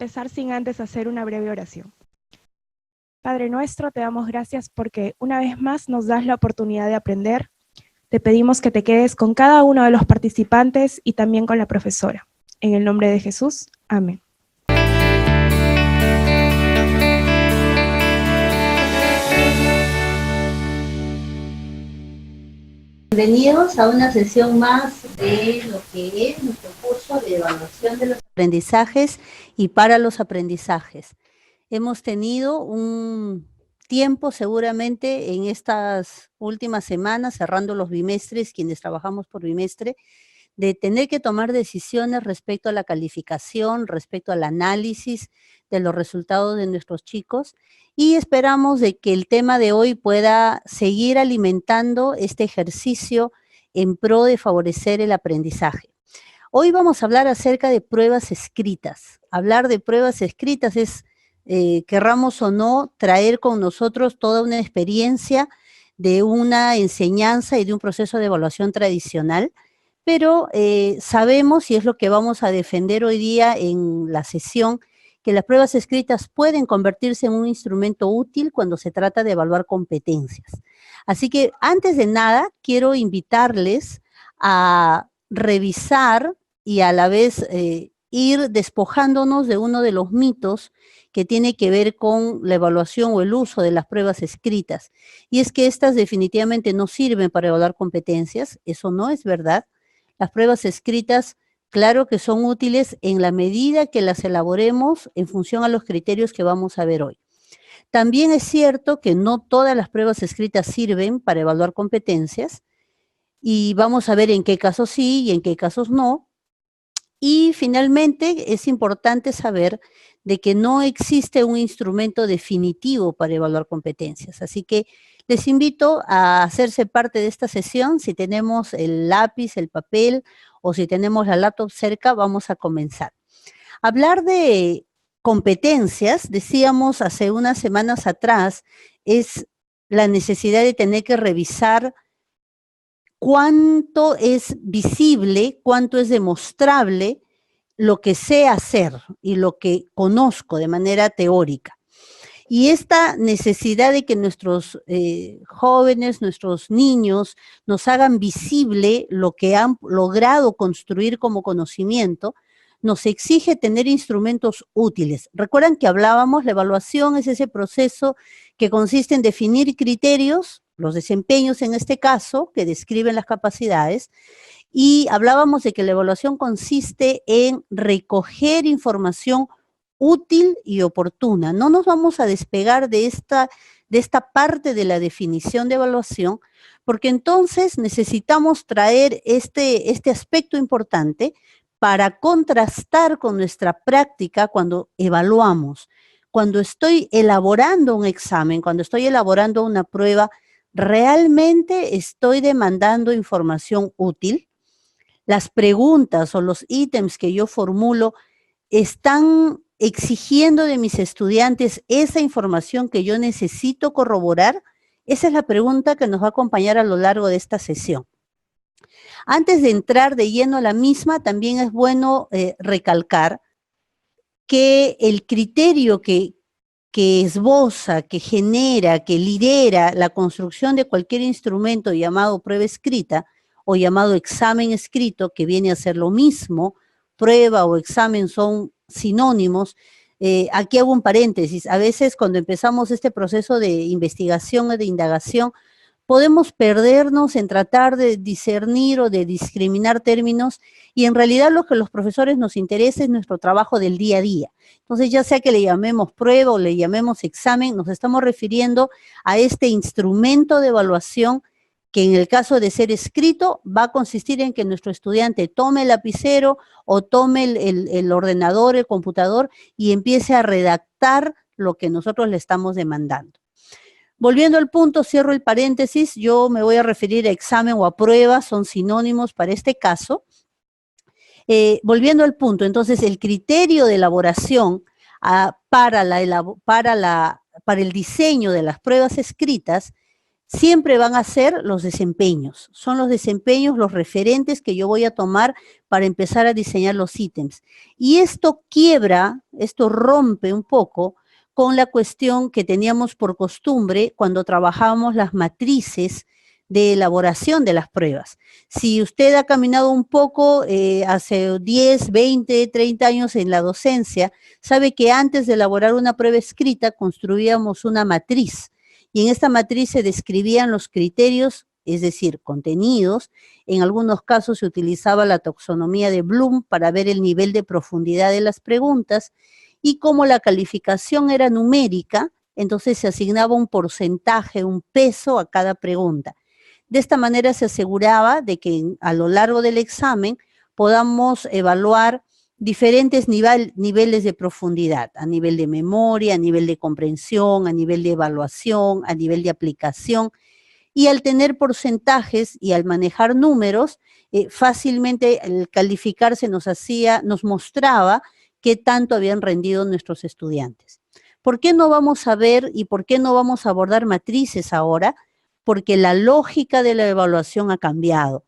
empezar sin antes hacer una breve oración. Padre nuestro, te damos gracias porque una vez más nos das la oportunidad de aprender. Te pedimos que te quedes con cada uno de los participantes y también con la profesora. En el nombre de Jesús, amén. Bienvenidos a una sesión más de lo que es nuestro curso de evaluación de los aprendizajes y para los aprendizajes. Hemos tenido un tiempo seguramente en estas últimas semanas, cerrando los bimestres, quienes trabajamos por bimestre, de tener que tomar decisiones respecto a la calificación, respecto al análisis de los resultados de nuestros chicos, y esperamos de que el tema de hoy pueda seguir alimentando este ejercicio en pro de favorecer el aprendizaje. Hoy vamos a hablar acerca de pruebas escritas. Hablar de pruebas escritas es, querramos o no, traer con nosotros toda una experiencia de una enseñanza y de un proceso de evaluación tradicional, pero sabemos, y es lo que vamos a defender hoy día en la sesión, que las pruebas escritas pueden convertirse en un instrumento útil cuando se trata de evaluar competencias. Así que, antes de nada, quiero invitarles a revisar y a la vez ir despojándonos de uno de los mitos que tiene que ver con la evaluación o el uso de las pruebas escritas. Y es que estas definitivamente no sirven para evaluar competencias. Eso no es verdad. Las pruebas escritas, claro que son útiles en la medida que las elaboremos en función a los criterios que vamos a ver hoy. También es cierto que no todas las pruebas escritas sirven para evaluar competencias, y vamos a ver en qué casos sí y en qué casos no. Y finalmente es importante saber de que no existe un instrumento definitivo para evaluar competencias. Así que les invito a hacerse parte de esta sesión. Si tenemos el lápiz, el papel o si tenemos la laptop cerca, vamos a comenzar. Hablar de competencias, decíamos hace unas semanas atrás, es la necesidad de tener que revisar cuánto es visible, cuánto es demostrable lo que sé hacer y lo que conozco de manera teórica. Y esta necesidad de que nuestros jóvenes, nuestros niños, nos hagan visible lo que han logrado construir como conocimiento, nos exige tener instrumentos útiles. Recuerdan que hablábamos, la evaluación es ese proceso que consiste en definir criterios, los desempeños en este caso, que describen las capacidades, y hablábamos de que la evaluación consiste en recoger información útil y oportuna. No nos vamos a despegar de esta parte de la definición de evaluación, porque entonces necesitamos traer este aspecto importante para contrastar con nuestra práctica cuando evaluamos. Cuando estoy elaborando un examen, cuando estoy elaborando una prueba, ¿realmente estoy demandando información útil? Las preguntas o los ítems que yo formulo están exigiendo de mis estudiantes esa información que yo necesito corroborar. Esa es la pregunta que nos va a acompañar a lo largo de esta sesión. Antes de entrar de lleno a la misma, también es bueno recalcar que el criterio que esboza, que genera, que lidera la construcción de cualquier instrumento llamado prueba escrita o llamado examen escrito, que viene a ser lo mismo, prueba o examen son sinónimos. Aquí hago un paréntesis. A veces cuando empezamos este proceso de investigación o de indagación, podemos perdernos en tratar de discernir o de discriminar términos, y en realidad lo que a los profesores nos interesa es nuestro trabajo del día a día. Entonces, ya sea que le llamemos prueba o le llamemos examen, nos estamos refiriendo a este instrumento de evaluación que en el caso de ser escrito va a consistir en que nuestro estudiante tome el lapicero o tome el ordenador, el computador y empiece a redactar lo que nosotros le estamos demandando. Volviendo al punto, cierro el paréntesis, yo me voy a referir a examen o a prueba, son sinónimos para este caso. Volviendo al punto, entonces el criterio de elaboración para el diseño de las pruebas escritas siempre van a ser los desempeños. Son los desempeños, los referentes que yo voy a tomar para empezar a diseñar los ítems. Y esto quiebra, esto rompe un poco con la cuestión que teníamos por costumbre cuando trabajábamos las matrices de elaboración de las pruebas. Si usted ha caminado un poco hace 10, 20, 30 años en la docencia, sabe que antes de elaborar una prueba escrita construíamos una matriz y en esta matriz se describían los criterios, es decir, contenidos. En algunos casos se utilizaba la taxonomía de Bloom para ver el nivel de profundidad de las preguntas y como la calificación era numérica, entonces se asignaba un porcentaje, un peso a cada pregunta. De esta manera se aseguraba de que a lo largo del examen podamos evaluar diferentes niveles de profundidad, a nivel de memoria, a nivel de comprensión, a nivel de evaluación, a nivel de aplicación. Y al tener porcentajes y al manejar números, fácilmente el calificarse nos mostraba qué tanto habían rendido nuestros estudiantes. ¿Por qué no vamos a ver y por qué no vamos a abordar matrices ahora? Porque la lógica de la evaluación ha cambiado.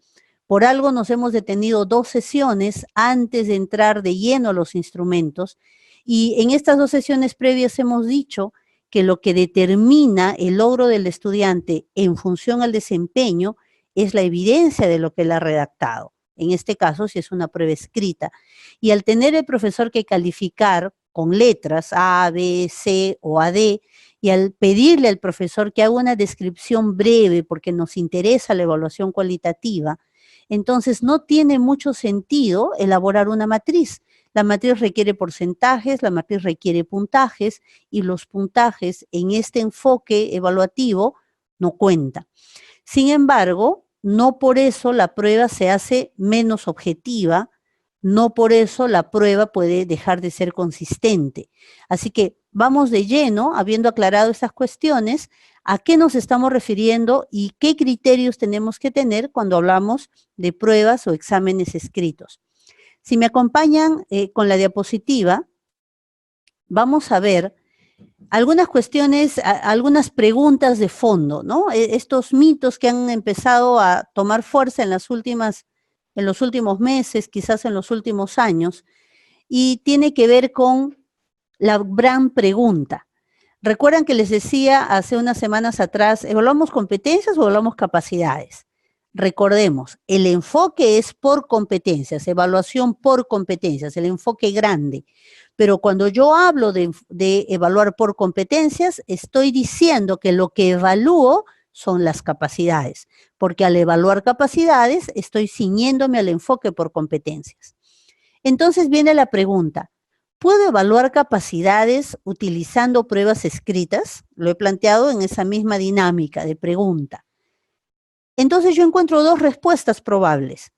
Por algo nos hemos detenido 2 sesiones antes de entrar de lleno a los instrumentos y en estas 2 sesiones previas hemos dicho que lo que determina el logro del estudiante en función al desempeño es la evidencia de lo que él ha redactado. En este caso, si es una prueba escrita. Y al tener el profesor que calificar con letras A, B, C o AD, y al pedirle al profesor que haga una descripción breve porque nos interesa la evaluación cualitativa, entonces no tiene mucho sentido elaborar una matriz. La matriz requiere porcentajes, la matriz requiere puntajes y los puntajes en este enfoque evaluativo no cuentan. Sin embargo, no por eso la prueba se hace menos objetiva, no por eso la prueba puede dejar de ser consistente. Así que vamos de lleno, habiendo aclarado estas cuestiones, a qué nos estamos refiriendo y qué criterios tenemos que tener cuando hablamos de pruebas o exámenes escritos. Si me acompañan con la diapositiva, vamos a ver algunas cuestiones, algunas preguntas de fondo, ¿no? Estos mitos que han empezado a tomar fuerza en los últimos meses, quizás en los últimos años, y tiene que ver con la gran pregunta. Recuerdan que les decía hace unas semanas atrás, ¿evaluamos competencias o evaluamos capacidades? Recordemos, el enfoque es por competencias, evaluación por competencias, el enfoque grande. Pero cuando yo hablo de evaluar por competencias, estoy diciendo que lo que evalúo son las capacidades, porque al evaluar capacidades estoy ciñéndome al enfoque por competencias. Entonces viene la pregunta, ¿puedo evaluar capacidades utilizando pruebas escritas? Lo he planteado en esa misma dinámica de pregunta. Entonces yo encuentro 2 respuestas probables.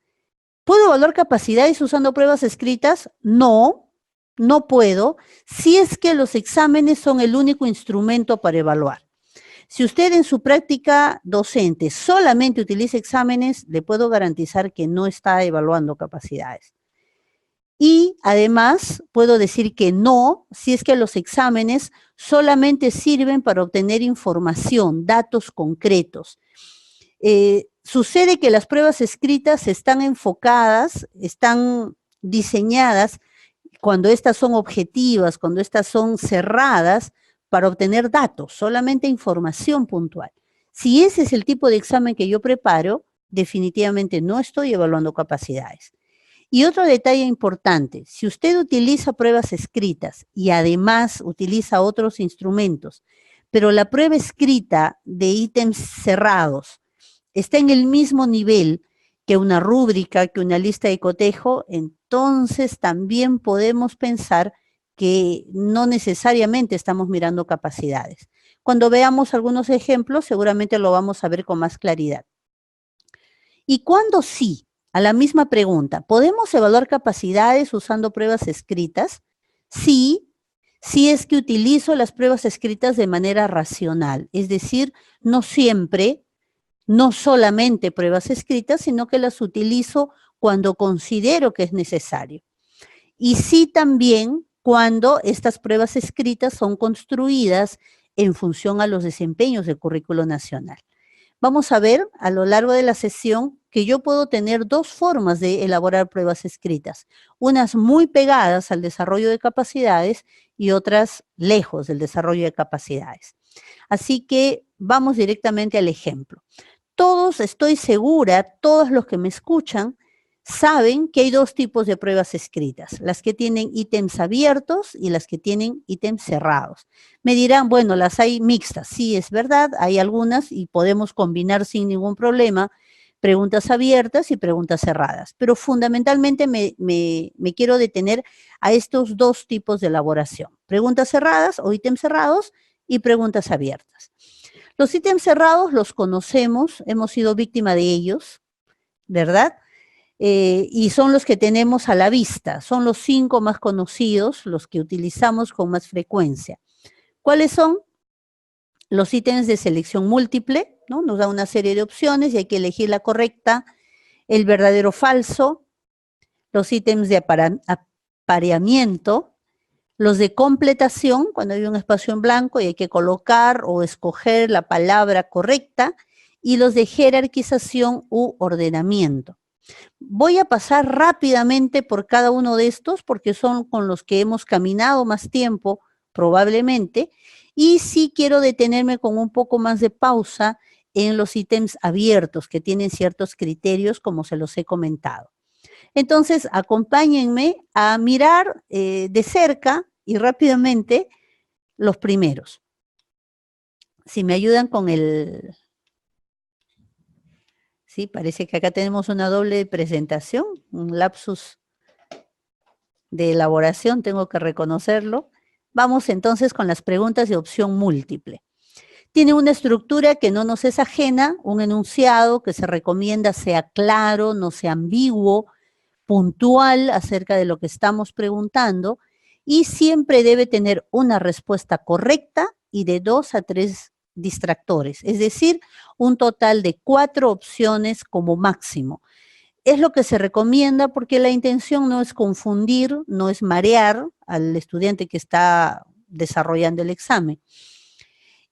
¿Puedo evaluar capacidades usando pruebas escritas? No, no puedo, si es que los exámenes son el único instrumento para evaluar. Si usted en su práctica docente solamente utiliza exámenes, le puedo garantizar que no está evaluando capacidades. Y además puedo decir que no, si es que los exámenes solamente sirven para obtener información, datos concretos. Sucede que las pruebas escritas están enfocadas, están diseñadas cuando estas son objetivas, cuando estas son cerradas para obtener datos, solamente información puntual. Si ese es el tipo de examen que yo preparo, definitivamente no estoy evaluando capacidades. Y otro detalle importante, si usted utiliza pruebas escritas y además utiliza otros instrumentos, pero la prueba escrita de ítems cerrados está en el mismo nivel que una rúbrica, que una lista de cotejo, entonces también podemos pensar que no necesariamente estamos mirando capacidades. Cuando veamos algunos ejemplos, seguramente lo vamos a ver con más claridad. ¿Y cuándo sí? A la misma pregunta, ¿podemos evaluar capacidades usando pruebas escritas? Sí, si es que utilizo las pruebas escritas de manera racional, es decir, no siempre, no solamente pruebas escritas, sino que las utilizo cuando considero que es necesario. Y sí también cuando estas pruebas escritas son construidas en función a los desempeños del currículo nacional. vamos a ver a lo largo de la sesión que yo puedo tener dos formas de elaborar pruebas escritas, unas muy pegadas al desarrollo de capacidades y otras lejos del desarrollo de capacidades. Así que vamos directamente al ejemplo. Todos, estoy segura, todos los que me escuchan, saben que hay dos tipos de pruebas escritas, las que tienen ítems abiertos y las que tienen ítems cerrados. Me dirán, bueno, las hay mixtas. Sí, es verdad, hay algunas y podemos combinar sin ningún problema preguntas abiertas y preguntas cerradas, pero fundamentalmente me quiero detener a estos dos tipos de elaboración, preguntas cerradas o ítems cerrados y preguntas abiertas. Los ítems cerrados los conocemos, hemos sido víctima de ellos, ¿verdad? Y son los que tenemos a la vista, son los 5 más conocidos, los que utilizamos con más frecuencia. ¿Cuáles son? Los ítems de selección múltiple, ¿no? Nos da una serie de opciones y hay que elegir la correcta, el verdadero o falso, los ítems de apareamiento, los de completación, cuando hay un espacio en blanco y hay que colocar o escoger la palabra correcta, y los de jerarquización u ordenamiento. Voy a pasar rápidamente por cada uno de estos porque son con los que hemos caminado más tiempo, probablemente, y sí quiero detenerme con un poco más de pausa en los ítems abiertos que tienen ciertos criterios como se los he comentado. Entonces, acompáñenme a mirar de cerca y rápidamente los primeros. Si me ayudan con el... Sí, parece que acá tenemos una doble presentación, un lapsus de elaboración, tengo que reconocerlo. Vamos entonces con las preguntas de opción múltiple. Tiene una estructura que no nos es ajena, un enunciado que se recomienda sea claro, no sea ambiguo, puntual acerca de lo que estamos preguntando y siempre debe tener una respuesta correcta y de 2 a 3 distractores, es decir, un total de 4 opciones como máximo. Es lo que se recomienda porque la intención no es confundir, no es marear al estudiante que está desarrollando el examen.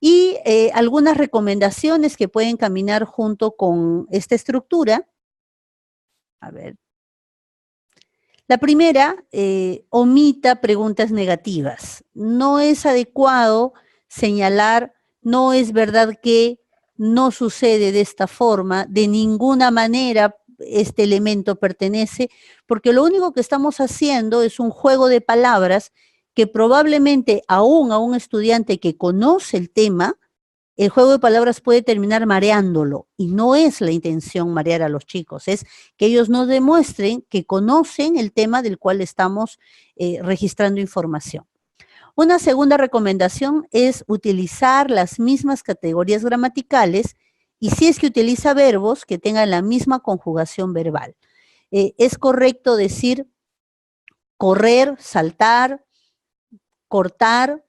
Y algunas recomendaciones que pueden caminar junto con esta estructura. A ver. La primera, omita preguntas negativas. No es adecuado señalar, no es verdad que, no sucede de esta forma, de ninguna manera este elemento pertenece, porque lo único que estamos haciendo es un juego de palabras que probablemente aún a un estudiante que conoce el tema, el juego de palabras puede terminar mareándolo y no es la intención marear a los chicos, es que ellos nos demuestren que conocen el tema del cual estamos registrando información. Una segunda recomendación es utilizar las mismas categorías gramaticales y si es que utiliza verbos que tengan la misma conjugación verbal. Es correcto decir correr, saltar, cortar,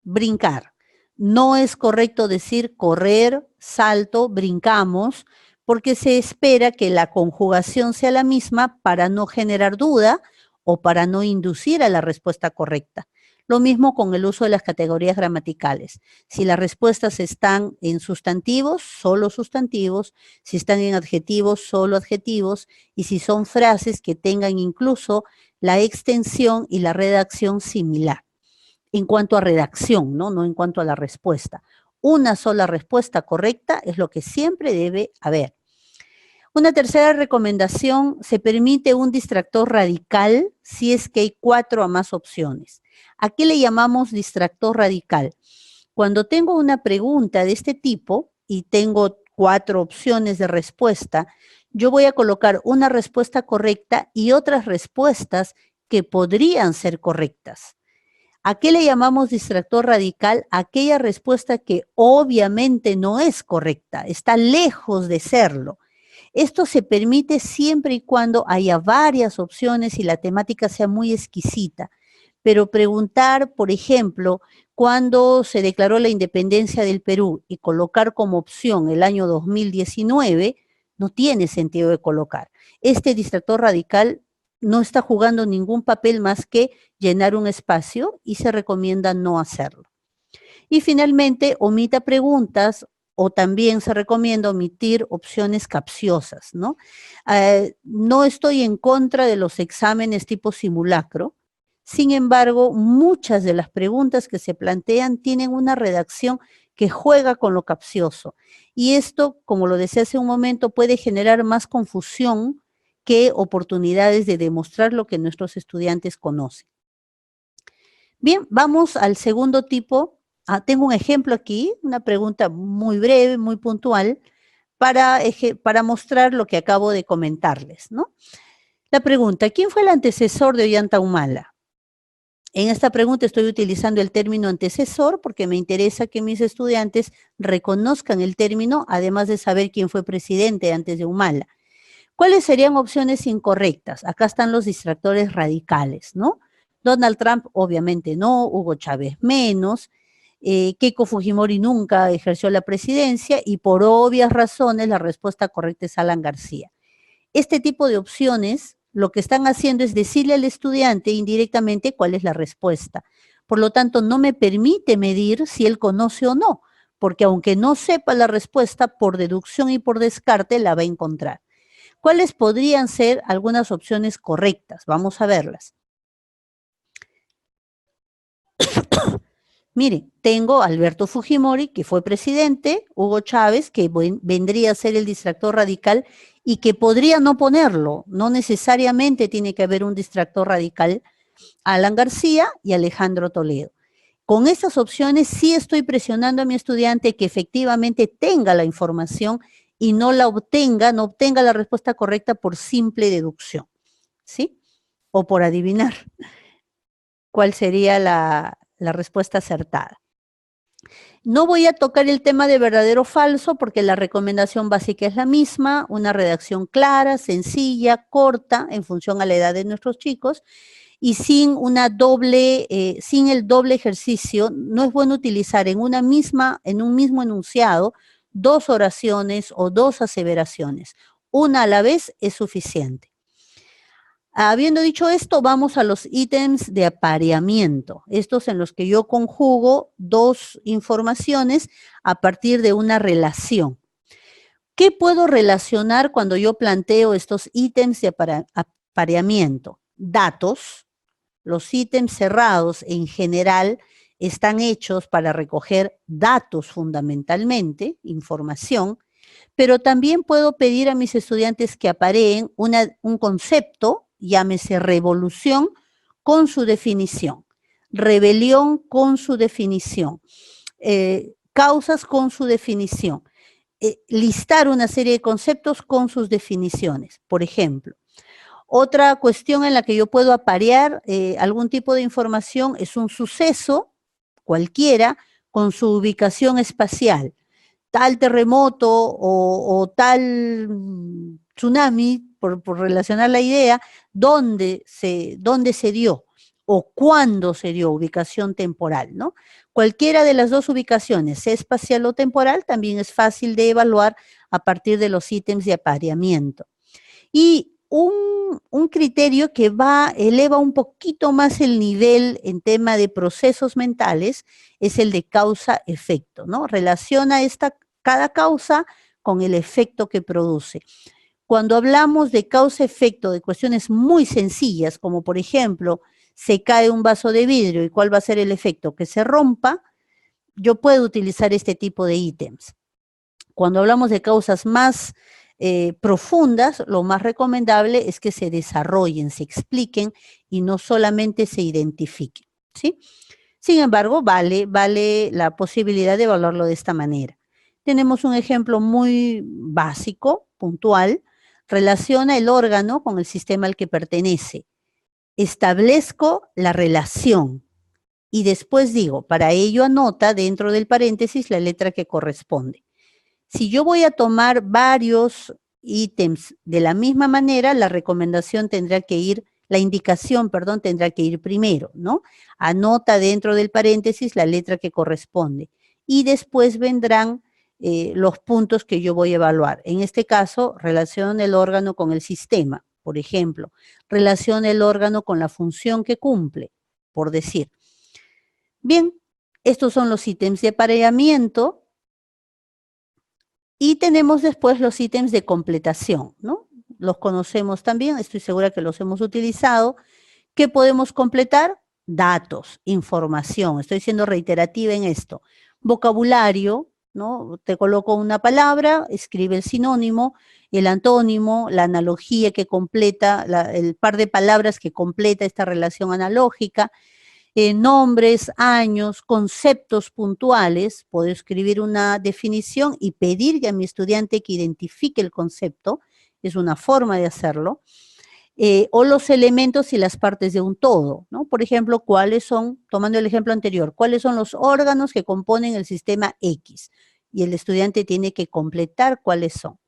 brincar. No es correcto decir correr, salto, brincamos, porque se espera que la conjugación sea la misma para no generar duda o para no inducir a la respuesta correcta. Lo mismo con el uso de las categorías gramaticales. Si las respuestas están en sustantivos, solo sustantivos, si están en adjetivos, solo adjetivos, y si son frases que tengan incluso la extensión y la redacción similar. En cuanto a redacción, ¿no? En cuanto a la respuesta. Una sola respuesta correcta es lo que siempre debe haber. Una tercera recomendación, se permite un distractor radical si es que hay 4 o más opciones. ¿A qué le llamamos distractor radical? Cuando tengo una pregunta de este tipo y tengo 4 opciones de respuesta, yo voy a colocar una respuesta correcta y otras respuestas que podrían ser correctas. ¿A qué le llamamos distractor radical? Aquella respuesta que obviamente no es correcta, está lejos de serlo. Esto se permite siempre y cuando haya varias opciones y la temática sea muy exquisita. Pero preguntar, por ejemplo, cuándo se declaró la independencia del Perú y colocar como opción el año 2019, no tiene sentido de colocar. Este distractor radical no está jugando ningún papel más que llenar un espacio y se recomienda no hacerlo. Y finalmente, omita preguntas o también se recomienda omitir opciones capciosas, ¿no? No estoy en contra de los exámenes tipo simulacro. Sin embargo, muchas de las preguntas que se plantean tienen una redacción que juega con lo capcioso. Y esto, como lo decía hace un momento, puede generar más confusión que oportunidades de demostrar lo que nuestros estudiantes conocen. Bien, vamos al segundo tipo. Tengo un ejemplo aquí, una pregunta muy breve, muy puntual, para mostrar lo que acabo de comentarles, ¿no? La pregunta, ¿quién fue el antecesor de Ollanta Humala? En esta pregunta estoy utilizando el término antecesor porque me interesa que mis estudiantes reconozcan el término, además de saber quién fue presidente antes de Humala. ¿Cuáles serían opciones incorrectas? Acá están los distractores radicales, ¿no? Donald Trump, obviamente no, Hugo Chávez menos, Keiko Fujimori nunca ejerció la presidencia y por obvias razones la respuesta correcta es Alan García. Este tipo de opciones lo que están haciendo es decirle al estudiante indirectamente cuál es la respuesta. Por lo tanto, no me permite medir si él conoce o no, porque aunque no sepa la respuesta, por deducción y por descarte la va a encontrar. ¿Cuáles podrían ser algunas opciones correctas? Vamos a verlas. Miren, tengo a Alberto Fujimori, que fue presidente, Hugo Chávez, que vendría a ser el distractor radical y que podría no ponerlo, no necesariamente tiene que haber un distractor radical, Alan García y Alejandro Toledo. Con estas opciones sí estoy presionando a mi estudiante que efectivamente tenga la información y no obtenga la respuesta correcta por simple deducción, ¿sí? O por adivinar cuál sería la respuesta acertada. No voy a tocar el tema de verdadero o falso porque la recomendación básica es la misma, una redacción clara, sencilla, corta, en función a la edad de nuestros chicos, y sin el doble ejercicio. No es bueno utilizar en un mismo enunciado dos oraciones o dos aseveraciones. Una a la vez es suficiente. Habiendo dicho esto, vamos a los ítems de apareamiento, estos en los que yo conjugo dos informaciones a partir de una relación. ¿Qué puedo relacionar cuando yo planteo estos ítems de apareamiento? Datos. Los ítems cerrados en general están hechos para recoger datos fundamentalmente, información, pero también puedo pedir a mis estudiantes que apareen un concepto, llámese revolución, con su definición, rebelión con su definición, causas con su definición, listar una serie de conceptos con sus definiciones, por ejemplo. Otra cuestión en la que yo puedo aparear algún tipo de información es un suceso, cualquiera, con su ubicación espacial. Tal terremoto o tal tsunami, por relacionar la idea, dónde se dio o cuándo se dio, ubicación temporal, ¿no? Cualquiera de las dos ubicaciones, sea espacial o temporal, también es fácil de evaluar a partir de los ítems de apareamiento. Y un criterio que eleva un poquito más el nivel en tema de procesos mentales es el de causa-efecto, ¿no? Relaciona cada causa con el efecto que produce. Cuando hablamos de causa-efecto de cuestiones muy sencillas, como por ejemplo, se cae un vaso de vidrio y cuál va a ser el efecto, que se rompa, yo puedo utilizar este tipo de ítems. Cuando hablamos de causas más profundas, lo más recomendable es que se desarrollen, se expliquen y no solamente se identifiquen, ¿sí? Sin embargo, vale la posibilidad de evaluarlo de esta manera. Tenemos un ejemplo muy básico, puntual, relaciona el órgano con el sistema al que pertenece. Establezco la relación y después digo, para ello anota dentro del paréntesis la letra que corresponde. Si yo voy a tomar varios ítems de la misma manera, la indicación tendrá que ir primero, ¿no? Anota dentro del paréntesis la letra que corresponde y después vendrán los puntos que yo voy a evaluar. En este caso, relaciona el órgano con el sistema, por ejemplo, relaciona el órgano con la función que cumple, por decir. Bien, estos son los ítems de apareamiento. Y tenemos después los ítems de completación, ¿no? Los conocemos también, estoy segura que los hemos utilizado. ¿Qué podemos completar? Datos, información. Estoy siendo reiterativa en esto. Vocabulario, ¿no? Te coloco una palabra, escribe el sinónimo, el antónimo, la analogía que completa, el par de palabras que completa esta relación analógica, nombres, años, conceptos puntuales. Puedo escribir una definición y pedir a mi estudiante que identifique el concepto. Es una forma de hacerlo. O los elementos y las partes de un todo, ¿no? Por ejemplo, ¿cuáles son, tomando el ejemplo anterior, cuáles son los órganos que componen el sistema X? Y el estudiante tiene que completar cuáles son.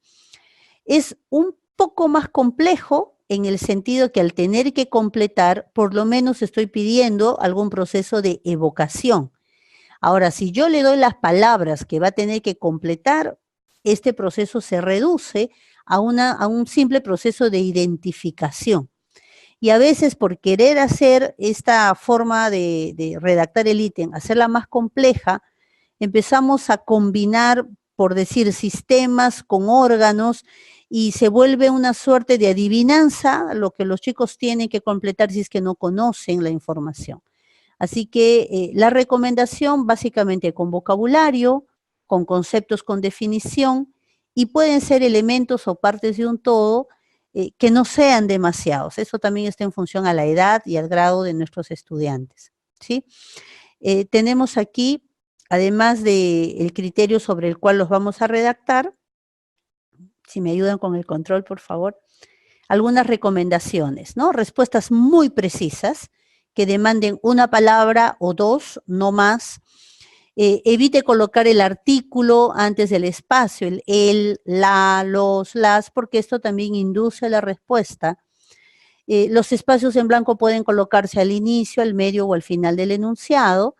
Es un poco más complejo en el sentido que al tener que completar, por lo menos estoy pidiendo algún proceso de evocación. Ahora, si yo le doy las palabras que va a tener que completar, este proceso se reduce a un simple proceso de identificación. Y a veces por querer hacer esta forma de redactar el ítem, hacerla más compleja, empezamos a combinar, por decir, sistemas con órganos y se vuelve una suerte de adivinanza lo que los chicos tienen que completar si es que no conocen la información. Así que la recomendación básicamente con vocabulario, con conceptos con definición, y pueden ser elementos o partes de un todo que no sean demasiados. Eso también está en función a la edad y al grado de nuestros estudiantes, ¿sí? Tenemos aquí, además del criterio sobre el cual los vamos a redactar, si me ayudan con el control, por favor, algunas recomendaciones, ¿no? Respuestas muy precisas que demanden una palabra o dos, no más. Evite colocar el artículo antes del espacio, el, la, los, las, porque esto también induce la respuesta. Los espacios en blanco pueden colocarse al inicio, al medio o al final del enunciado.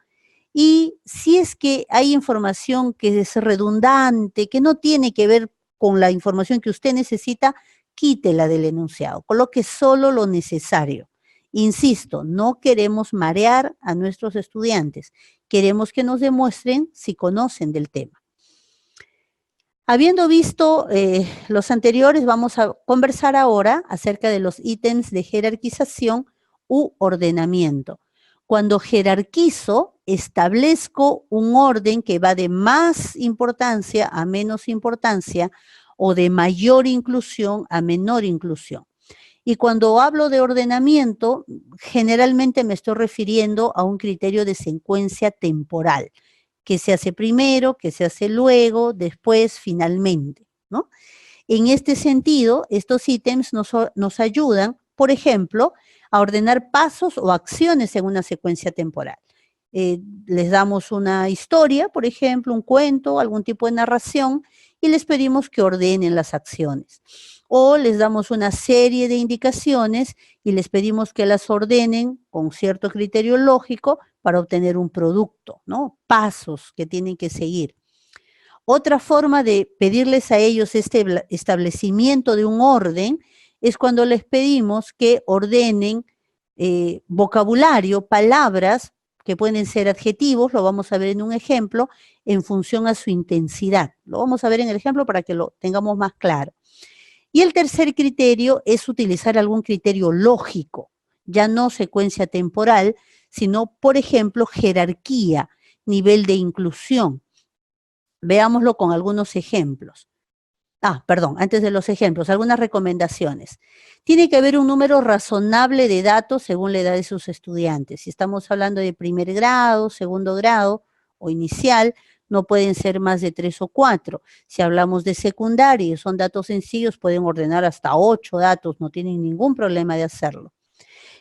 Y si es que hay información que es redundante, que no tiene que ver con la información que usted necesita, quítela del enunciado, coloque solo lo necesario. Insisto, no queremos marear a nuestros estudiantes, queremos que nos demuestren si conocen del tema. Habiendo visto los anteriores, vamos a conversar ahora acerca de los ítems de jerarquización u ordenamiento. Cuando jerarquizo, establezco un orden que va de más importancia a menos importancia o de mayor inclusión a menor inclusión. Y cuando hablo de ordenamiento, generalmente me estoy refiriendo a un criterio de secuencia temporal, que se hace primero, que se hace luego, después, finalmente, ¿no? En este sentido, estos ítems nos ayudan, por ejemplo, a ordenar pasos o acciones en una secuencia temporal. Les damos una historia, por ejemplo, un cuento, algún tipo de narración, y les pedimos que ordenen las acciones. O les damos una serie de indicaciones y les pedimos que las ordenen con cierto criterio lógico para obtener un producto, ¿no? Pasos que tienen que seguir. Otra forma de pedirles a ellos este establecimiento de un orden es cuando les pedimos que ordenen vocabulario, palabras que pueden ser adjetivos, lo vamos a ver en un ejemplo, en función a su intensidad. Lo vamos a ver en el ejemplo para que lo tengamos más claro. Y el tercer criterio es utilizar algún criterio lógico, ya no secuencia temporal, sino, por ejemplo, jerarquía, nivel de inclusión. Veámoslo con algunos ejemplos. Perdón, antes de los ejemplos, algunas recomendaciones. Tiene que haber un número razonable de datos según la edad de sus estudiantes. Si estamos hablando de primer grado, segundo grado o inicial, no pueden ser más de 3 o 4. Si hablamos de secundaria y son datos sencillos, pueden ordenar hasta 8 datos, no tienen ningún problema de hacerlo.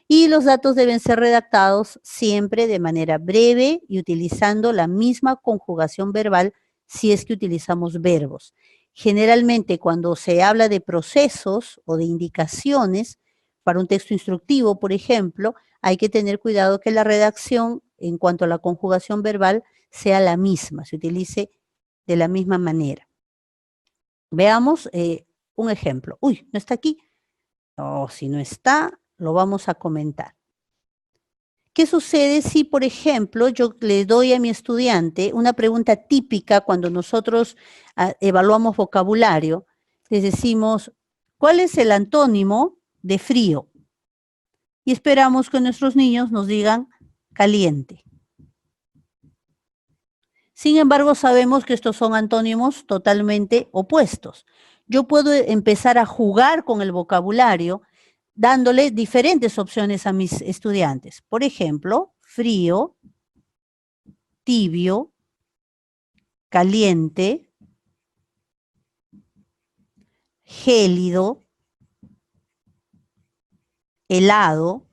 Y los datos deben ser redactados siempre de manera breve y utilizando la misma conjugación verbal si es que utilizamos verbos. Generalmente cuando se habla de procesos o de indicaciones para un texto instructivo, por ejemplo, hay que tener cuidado que la redacción en cuanto a la conjugación verbal sea la misma, se utilice de la misma manera. Veamos un ejemplo. Uy, ¿no está aquí? No, si no está, lo vamos a comentar. ¿Qué sucede si, por ejemplo, yo le doy a mi estudiante una pregunta típica cuando nosotros evaluamos vocabulario? Les decimos, ¿cuál es el antónimo de frío? Y esperamos que nuestros niños nos digan caliente. Sin embargo, sabemos que estos son antónimos totalmente opuestos. Yo puedo empezar a jugar con el vocabulario dándole diferentes opciones a mis estudiantes. Por ejemplo, frío, tibio, caliente, gélido, helado.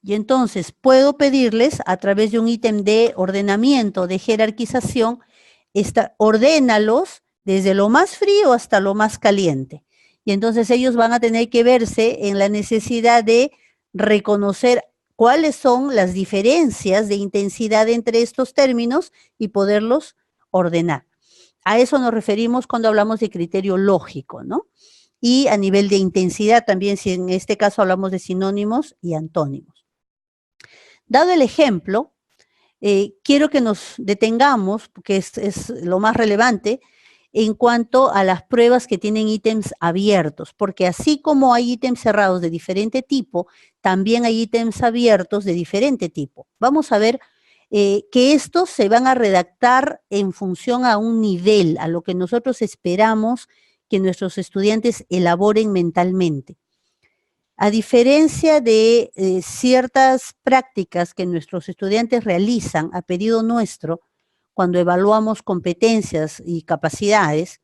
Y entonces puedo pedirles a través de un ítem de ordenamiento, de jerarquización, ordénalos desde lo más frío hasta lo más caliente. Y entonces ellos van a tener que verse en la necesidad de reconocer cuáles son las diferencias de intensidad entre estos términos y poderlos ordenar. A eso nos referimos cuando hablamos de criterio lógico, ¿no? Y a nivel de intensidad también, si en este caso hablamos de sinónimos y antónimos. Dado el ejemplo, quiero que nos detengamos, porque es lo más relevante, en cuanto a las pruebas que tienen ítems abiertos, porque así como hay ítems cerrados de diferente tipo, también hay ítems abiertos de diferente tipo. Vamos a ver que estos se van a redactar en función a un nivel, a lo que nosotros esperamos que nuestros estudiantes elaboren mentalmente. A diferencia de ciertas prácticas que nuestros estudiantes realizan a pedido nuestro, cuando evaluamos competencias y capacidades,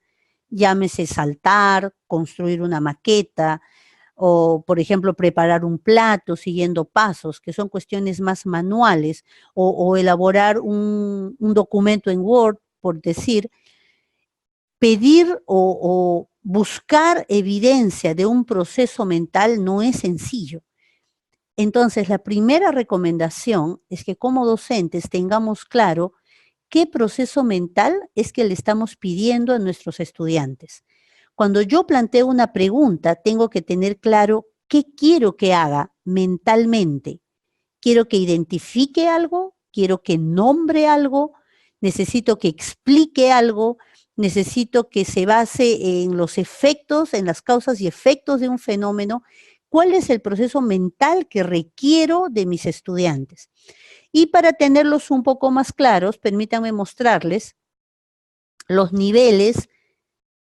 llámese saltar, construir una maqueta, o, por ejemplo, preparar un plato siguiendo pasos, que son cuestiones más manuales, o elaborar un documento en Word, por decir, pedir o buscar evidencia de un proceso mental no es sencillo. Entonces, la primera recomendación es que como docentes tengamos claro qué proceso mental es que le estamos pidiendo a nuestros estudiantes. Cuando yo planteo una pregunta, tengo que tener claro qué quiero que haga mentalmente. ¿Quiero que identifique algo? ¿Quiero que nombre algo? ¿Necesito que explique algo? ¿Necesito que se base en los efectos, en las causas y efectos de un fenómeno? ¿Cuál es el proceso mental que requiero de mis estudiantes? Y para tenerlos un poco más claros, permítanme mostrarles los niveles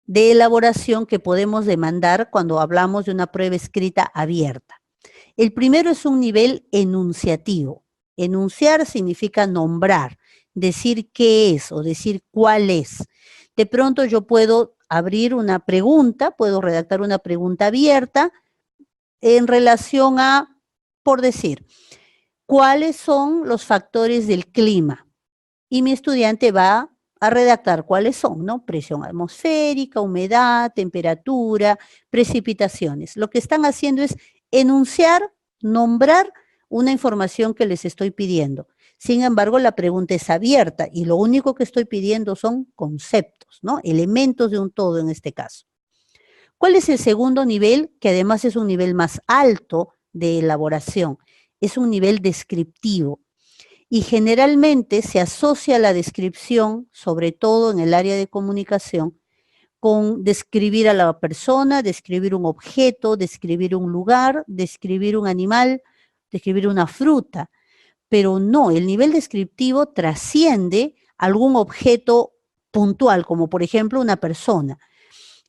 de elaboración que podemos demandar cuando hablamos de una prueba escrita abierta. El primero es un nivel enunciativo. Enunciar significa nombrar, decir qué es o decir cuál es. De pronto yo puedo abrir una pregunta, puedo redactar una pregunta abierta en relación a, por decir, ¿cuáles son los factores del clima? Y mi estudiante va a redactar cuáles son, ¿no? Presión atmosférica, humedad, temperatura, precipitaciones. Lo que están haciendo es enunciar, nombrar una información que les estoy pidiendo. Sin embargo, la pregunta es abierta y lo único que estoy pidiendo son conceptos, ¿no? Elementos de un todo en este caso. ¿Cuál es el segundo nivel? Que además es un nivel más alto de elaboración. Es un nivel descriptivo. Y generalmente se asocia la descripción, sobre todo en el área de comunicación, con describir a la persona, describir un objeto, describir un lugar, describir un animal, describir una fruta. Pero no, el nivel descriptivo trasciende algún objeto puntual, como por ejemplo una persona.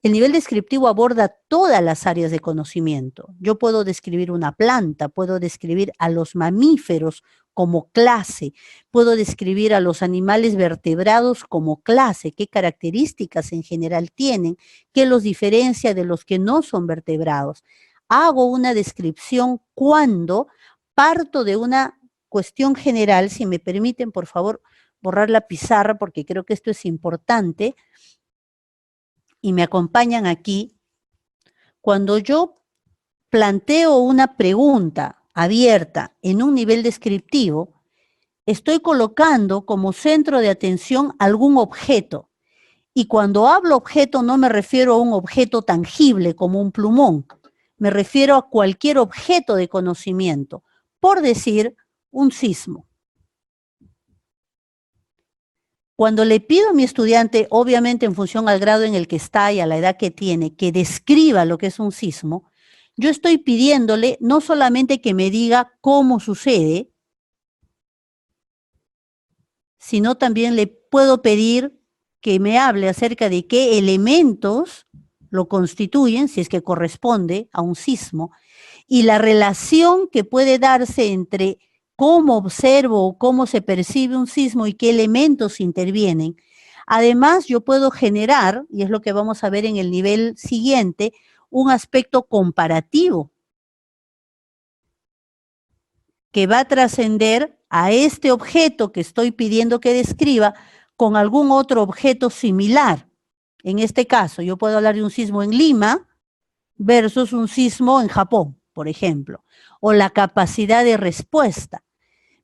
El nivel descriptivo aborda todas las áreas de conocimiento. Yo puedo describir una planta, puedo describir a los mamíferos como clase, puedo describir a los animales vertebrados como clase, qué características en general tienen, qué los diferencia de los que no son vertebrados. Hago una descripción cuando parto de una cuestión general, si me permiten, por favor, borrar la pizarra porque creo que esto es importante, y me acompañan aquí, cuando yo planteo una pregunta abierta en un nivel descriptivo, estoy colocando como centro de atención algún objeto. Y cuando hablo objeto no me refiero a un objeto tangible como un plumón, me refiero a cualquier objeto de conocimiento. por decir, un sismo. Cuando le pido a mi estudiante, obviamente en función al grado en el que está y a la edad que tiene, que describa lo que es un sismo, yo estoy pidiéndole no solamente que me diga cómo sucede, sino también le puedo pedir que me hable acerca de qué elementos lo constituyen, si es que corresponde a un sismo, y la relación que puede darse entre cómo observo o cómo se percibe un sismo y qué elementos intervienen. Además, yo puedo generar, y es lo que vamos a ver en el nivel siguiente, un aspecto comparativo que va a trascender a este objeto que estoy pidiendo que describa con algún otro objeto similar. En este caso, yo puedo hablar de un sismo en Lima versus un sismo en Japón, por ejemplo, o la capacidad de respuesta.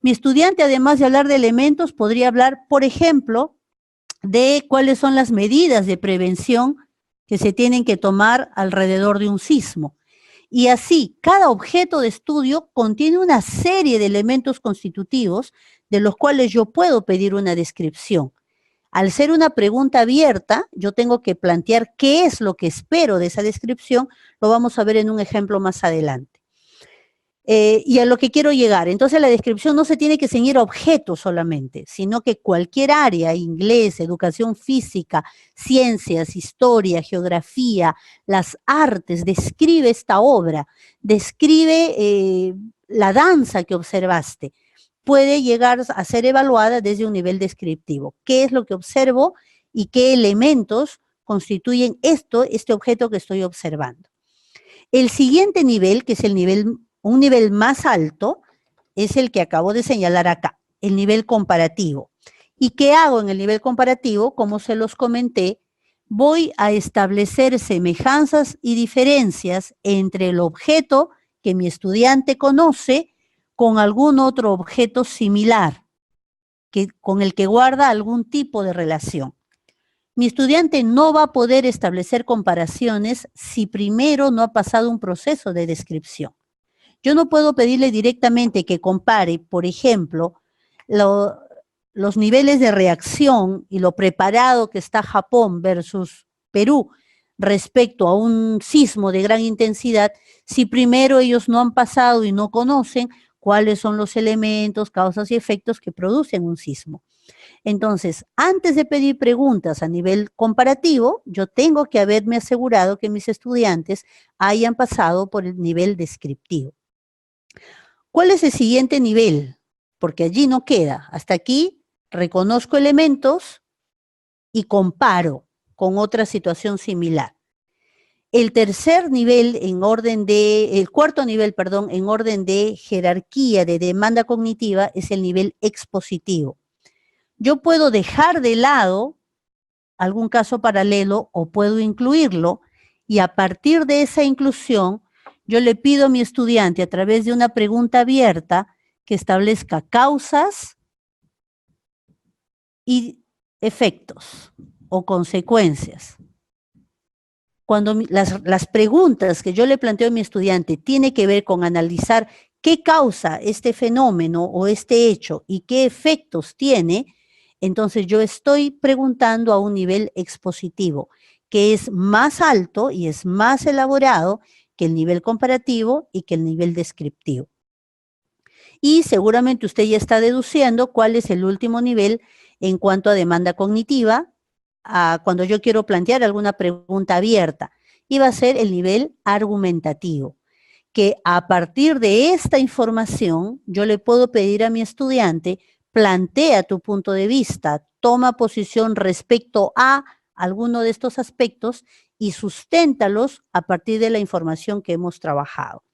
Mi estudiante, además de hablar de elementos, podría hablar, por ejemplo, de cuáles son las medidas de prevención que se tienen que tomar alrededor de un sismo. Y así, cada objeto de estudio contiene una serie de elementos constitutivos de los cuales yo puedo pedir una descripción. Al ser una pregunta abierta, yo tengo que plantear qué es lo que espero de esa descripción, lo vamos a ver en un ejemplo más adelante. Y a lo que quiero llegar. Entonces la descripción no se tiene que ceñir a objetos solamente, sino que cualquier área, inglés, educación física, ciencias, historia, geografía, las artes, describe esta obra, describe la danza que observaste. Puede llegar a ser evaluada desde un nivel descriptivo. ¿Qué es lo que observo y qué elementos constituyen este objeto que estoy observando? El siguiente nivel, que es un nivel más alto, es el que acabo de señalar acá, el nivel comparativo. ¿Y qué hago en el nivel comparativo? Como se los comenté, voy a establecer semejanzas y diferencias entre el objeto que mi estudiante conoce con algún otro objeto similar, con el que guarda algún tipo de relación. Mi estudiante no va a poder establecer comparaciones si primero no ha pasado un proceso de descripción. Yo no puedo pedirle directamente que compare, por ejemplo, los niveles de reacción y lo preparado que está Japón versus Perú respecto a un sismo de gran intensidad, si primero ellos no han pasado y no conocen cuáles son los elementos, causas y efectos que producen un sismo. Entonces, antes de pedir preguntas a nivel comparativo, yo tengo que haberme asegurado que mis estudiantes hayan pasado por el nivel descriptivo. ¿Cuál es el siguiente nivel? Porque allí no queda. Hasta aquí reconozco elementos y comparo con otra situación similar. El cuarto nivel, en orden de jerarquía de demanda cognitiva, es el nivel expositivo. Yo puedo dejar de lado algún caso paralelo o puedo incluirlo, y a partir de esa inclusión, yo le pido a mi estudiante a través de una pregunta abierta que establezca causas y efectos o consecuencias. Cuando las preguntas que yo le planteo a mi estudiante tienen que ver con analizar qué causa este fenómeno o este hecho y qué efectos tiene, entonces yo estoy preguntando a un nivel expositivo, que es más alto y es más elaborado que el nivel comparativo y que el nivel descriptivo. Y seguramente usted ya está deduciendo cuál es el último nivel en cuanto a demanda cognitiva, cuando yo quiero plantear alguna pregunta abierta, y va a ser el nivel argumentativo, que a partir de esta información yo le puedo pedir a mi estudiante: plantea tu punto de vista, toma posición respecto a alguno de estos aspectos y susténtalos a partir de la información que hemos trabajado.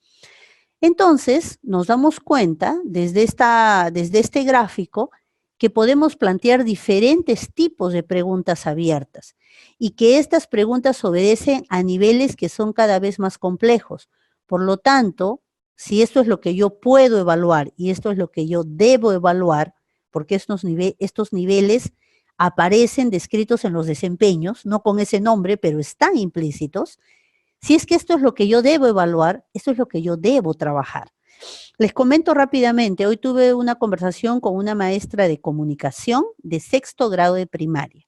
Entonces, nos damos cuenta desde este gráfico que podemos plantear diferentes tipos de preguntas abiertas y que estas preguntas obedecen a niveles que son cada vez más complejos. Por lo tanto, si esto es lo que yo puedo evaluar y esto es lo que yo debo evaluar, porque estos niveles aparecen descritos en los desempeños, no con ese nombre, pero están implícitos. Si es que esto es lo que yo debo evaluar, esto es lo que yo debo trabajar. Les comento rápidamente, hoy tuve una conversación con una maestra de comunicación de 6º grado de primaria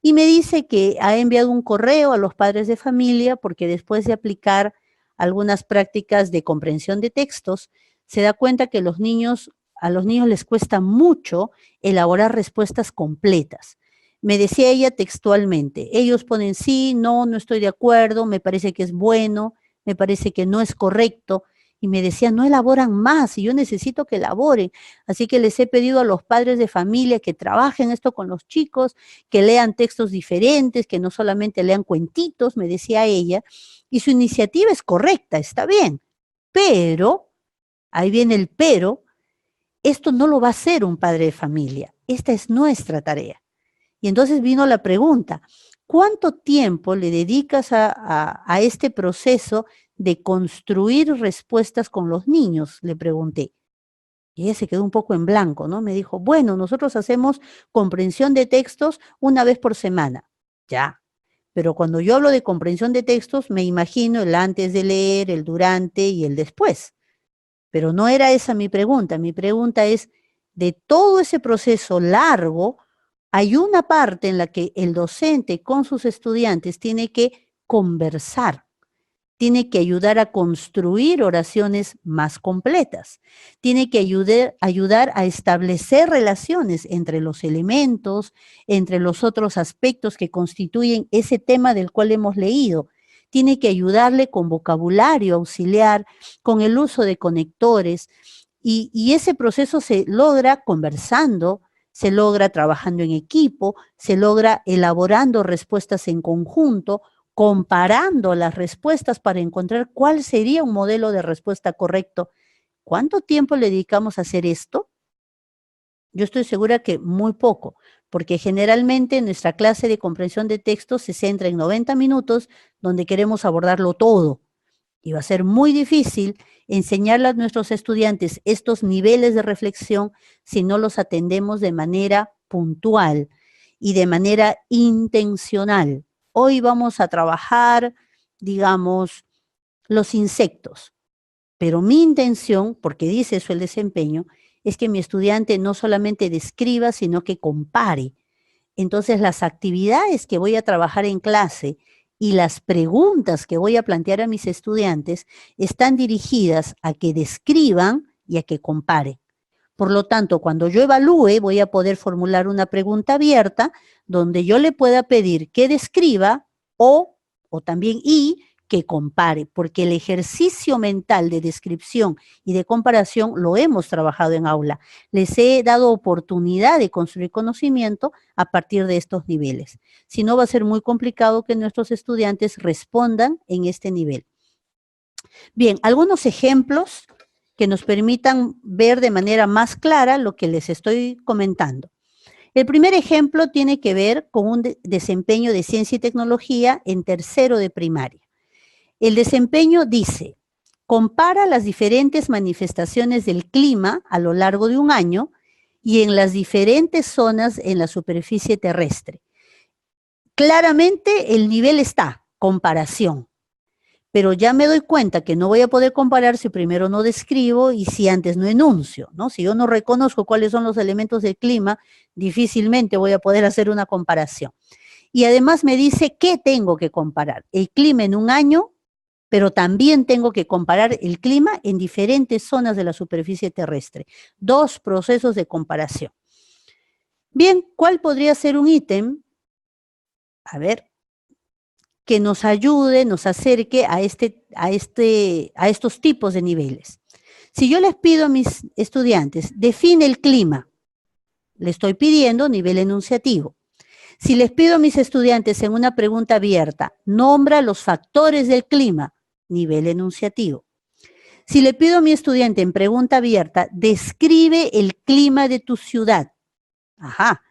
y me dice que ha enviado un correo a los padres de familia porque después de aplicar algunas prácticas de comprensión de textos, se da cuenta que a los niños les cuesta mucho elaborar respuestas completas. Me decía ella textualmente, ellos ponen sí, no, no estoy de acuerdo, me parece que es bueno, me parece que no es correcto, y me decía, no elaboran más, y yo necesito que elaboren. Así que les he pedido a los padres de familia que trabajen esto con los chicos, que lean textos diferentes, que no solamente lean cuentitos, me decía ella, y su iniciativa es correcta, está bien, pero, ahí viene el pero, esto no lo va a hacer un padre de familia, esta es nuestra tarea. Y entonces vino la pregunta, ¿cuánto tiempo le dedicas a este proceso de construir respuestas con los niños? Le pregunté. Y ella se quedó un poco en blanco, ¿no? Me dijo, bueno, nosotros hacemos comprensión de textos una vez por semana. Ya, pero cuando yo hablo de comprensión de textos, me imagino el antes de leer, el durante y el después. Pero no era esa mi pregunta. Mi pregunta es, de todo ese proceso largo, hay una parte en la que el docente con sus estudiantes tiene que conversar, tiene que ayudar a construir oraciones más completas, tiene que ayudar a establecer relaciones entre los elementos, entre los otros aspectos que constituyen ese tema del cual hemos leído. Tiene que ayudarle con vocabulario auxiliar, con el uso de conectores, y ese proceso se logra conversando, se logra trabajando en equipo, se logra elaborando respuestas en conjunto, comparando las respuestas para encontrar cuál sería un modelo de respuesta correcto. ¿Cuánto tiempo le dedicamos a hacer esto? Yo estoy segura que muy poco, porque generalmente nuestra clase de comprensión de texto se centra en 90 minutos donde queremos abordarlo todo. Y va a ser muy difícil enseñarle a nuestros estudiantes estos niveles de reflexión si no los atendemos de manera puntual y de manera intencional. Hoy vamos a trabajar, digamos, los insectos, pero mi intención, porque dice eso el desempeño, es que mi estudiante no solamente describa, sino que compare. Entonces, las actividades que voy a trabajar en clase y las preguntas que voy a plantear a mis estudiantes están dirigidas a que describan y a que comparen. Por lo tanto, cuando yo evalúe, voy a poder formular una pregunta abierta donde yo le pueda pedir que describa o también que compare, porque el ejercicio mental de descripción y de comparación lo hemos trabajado en aula. Les he dado oportunidad de construir conocimiento a partir de estos niveles. Si no, va a ser muy complicado que nuestros estudiantes respondan en este nivel. Bien, algunos ejemplos que nos permitan ver de manera más clara lo que les estoy comentando. El primer ejemplo tiene que ver con un desempeño de ciencia y tecnología en 3º de primaria. El desempeño dice, compara las diferentes manifestaciones del clima a lo largo de un año y en las diferentes zonas en la superficie terrestre. Claramente el nivel está, comparación. Pero ya me doy cuenta que no voy a poder comparar si primero no describo y si antes no enuncio, ¿no? Si yo no reconozco cuáles son los elementos del clima, difícilmente voy a poder hacer una comparación. Y además me dice qué tengo que comparar, el clima en un año, pero también tengo que comparar el clima en diferentes zonas de la superficie terrestre. 2 procesos de comparación. Bien, ¿cuál podría ser un ítem? A ver, que nos ayude, nos acerque a estos tipos de niveles. Si yo les pido a mis estudiantes, define el clima, le estoy pidiendo nivel enunciativo. Si les pido a mis estudiantes en una pregunta abierta, nombra los factores del clima, nivel enunciativo. Si le pido a mi estudiante en pregunta abierta, describe el clima de tu ciudad. Ajá.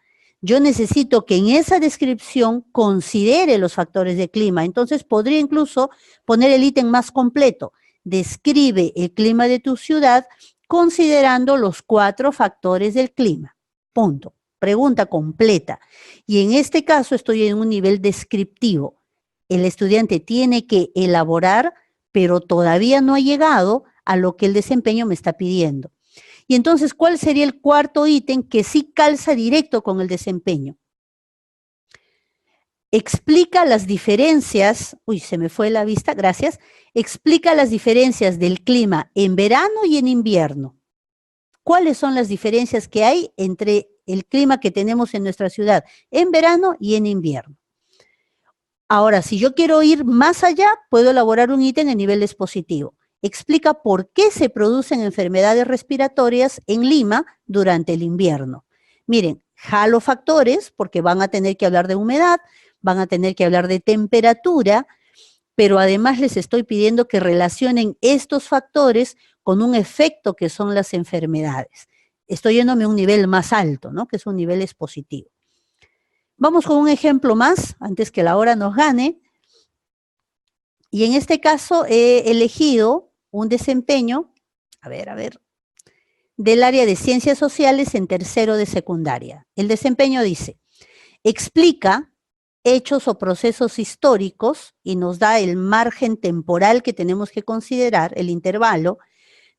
Yo necesito que en esa descripción considere los factores de clima. Entonces podría incluso poner el ítem más completo. Describe el clima de tu ciudad considerando los 4 factores del clima. Punto. Pregunta completa. Y en este caso estoy en un nivel descriptivo. El estudiante tiene que elaborar, pero todavía no ha llegado a lo que el desempeño me está pidiendo. Y entonces, ¿cuál sería el cuarto ítem que sí calza directo con el desempeño? Explica las diferencias, uy, se me fue la vista, gracias, explica las diferencias del clima en verano y en invierno. ¿Cuáles son las diferencias que hay entre el clima que tenemos en nuestra ciudad en verano y en invierno? Ahora, si yo quiero ir más allá, puedo elaborar un ítem en nivel expositivo. Explica por qué se producen enfermedades respiratorias en Lima durante el invierno. Miren, jalo factores porque van a tener que hablar de humedad, van a tener que hablar de temperatura, pero además les estoy pidiendo que relacionen estos factores con un efecto que son las enfermedades. Estoy yéndome a un nivel más alto, ¿no? Que es un nivel expositivo. Vamos con un ejemplo más, antes que la hora nos gane. Y en este caso he elegido un desempeño, del área de ciencias sociales en tercero de secundaria. El desempeño dice, explica hechos o procesos históricos y nos da el margen temporal que tenemos que considerar, el intervalo,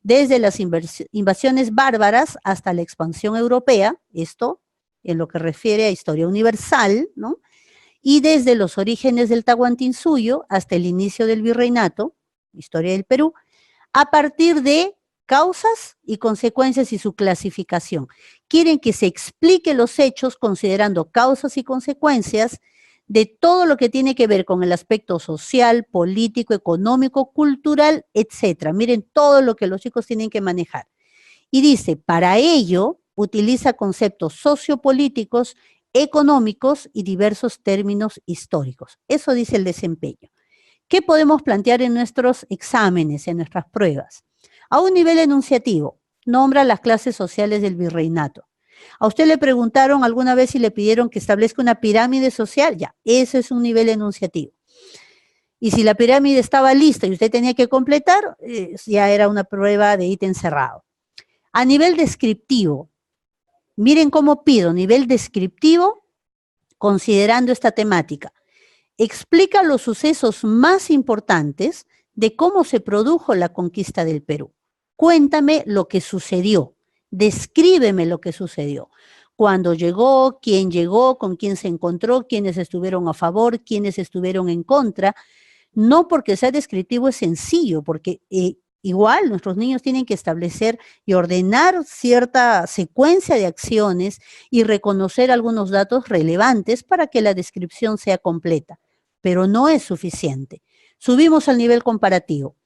desde las invasiones bárbaras hasta la expansión europea, esto en lo que refiere a historia universal, ¿no? Y desde los orígenes del Tahuantinsuyo hasta el inicio del virreinato, historia del Perú, a partir de causas y consecuencias y su clasificación. Quieren que se explique los hechos considerando causas y consecuencias de todo lo que tiene que ver con el aspecto social, político, económico, cultural, etcétera. Miren todo lo que los chicos tienen que manejar. Y dice, para ello, utiliza conceptos sociopolíticos, económicos y diversos términos históricos. Eso dice el desempeño. ¿Qué podemos plantear en nuestros exámenes, en nuestras pruebas? A un nivel enunciativo, nombra las clases sociales del virreinato. ¿A usted le preguntaron alguna vez si le pidieron que establezca una pirámide social? Ya, ese es un nivel enunciativo. Y si la pirámide estaba lista y usted tenía que completar, ya era una prueba de ítem cerrado. A nivel descriptivo, miren cómo pido, nivel descriptivo, considerando esta temática. Explica los sucesos más importantes de cómo se produjo la conquista del Perú. Cuéntame lo que sucedió, descríbeme lo que sucedió. Cuándo llegó, con quién se encontró, quiénes estuvieron a favor, quiénes estuvieron en contra. No porque sea descriptivo es sencillo, porque igual nuestros niños tienen que establecer y ordenar cierta secuencia de acciones y reconocer algunos datos relevantes para que la descripción sea completa, pero no es suficiente. Subimos al nivel comparativo.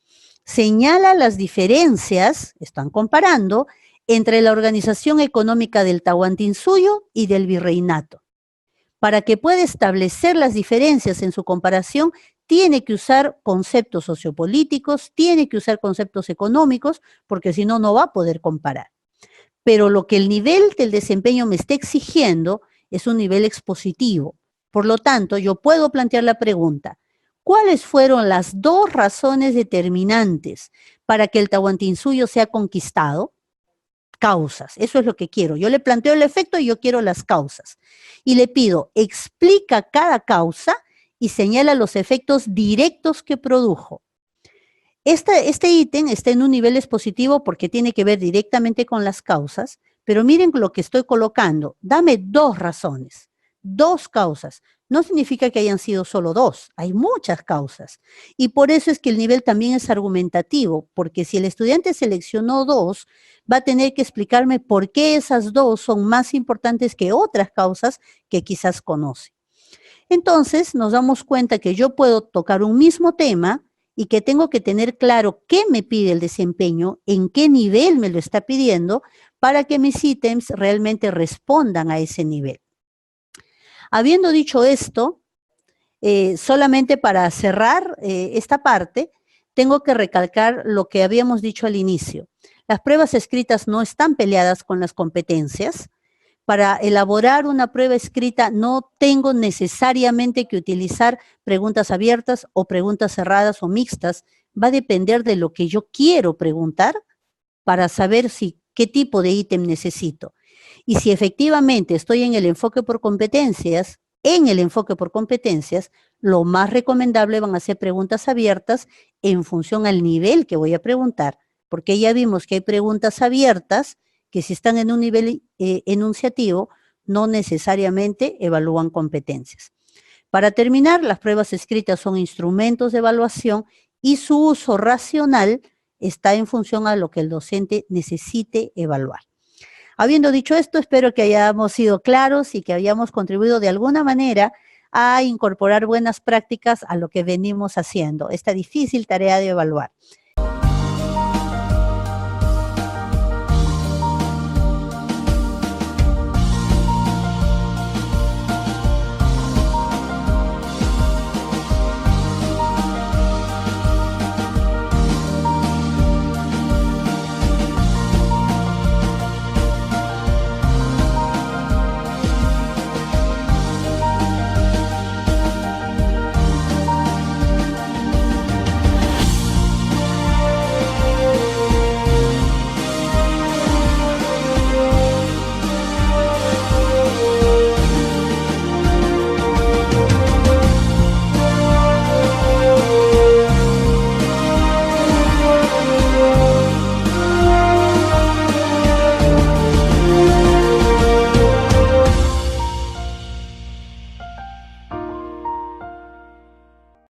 Señala las diferencias, están comparando, entre la organización económica del Tahuantinsuyo y del virreinato. Para que pueda establecer las diferencias en su comparación, tiene que usar conceptos sociopolíticos, tiene que usar conceptos económicos, porque si no, no va a poder comparar. Pero lo que el nivel del desempeño me está exigiendo es un nivel expositivo. Por lo tanto, yo puedo plantear la pregunta, ¿cuáles fueron las dos razones determinantes para que el Tahuantinsuyo sea conquistado? Causas, eso es lo que quiero. Yo le planteo el efecto y yo quiero las causas. Y le pido, explica cada causa y señala los efectos directos que produjo. Este ítem está en un nivel expositivo porque tiene que ver directamente con las causas, pero miren lo que estoy colocando. Dame dos razones, dos causas. No significa que hayan sido solo dos, hay muchas causas. Y por eso es que el nivel también es argumentativo, porque si el estudiante seleccionó dos, va a tener que explicarme por qué esas dos son más importantes que otras causas que quizás conoce. Entonces nos damos cuenta que yo puedo tocar un mismo tema y que tengo que tener claro qué me pide el desempeño, en qué nivel me lo está pidiendo, para que mis ítems realmente respondan a ese nivel. Habiendo dicho esto, solamente para cerrar esta parte, tengo que recalcar lo que habíamos dicho al inicio. Las pruebas escritas no están peleadas con las competencias. Para elaborar una prueba escrita no tengo necesariamente que utilizar preguntas abiertas o preguntas cerradas o mixtas. Va a depender de lo que yo quiero preguntar para saber qué tipo de ítem necesito. Y si efectivamente estoy en el enfoque por competencias, lo más recomendable van a ser preguntas abiertas en función al nivel que voy a preguntar, porque ya vimos que hay preguntas abiertas que si están en un nivel enunciativo, no necesariamente evalúan competencias. Para terminar, las pruebas escritas son instrumentos de evaluación y su uso racional está en función a lo que el docente necesite evaluar. Habiendo dicho esto, espero que hayamos sido claros y que hayamos contribuido de alguna manera a incorporar buenas prácticas a lo que venimos haciendo, esta difícil tarea de evaluar.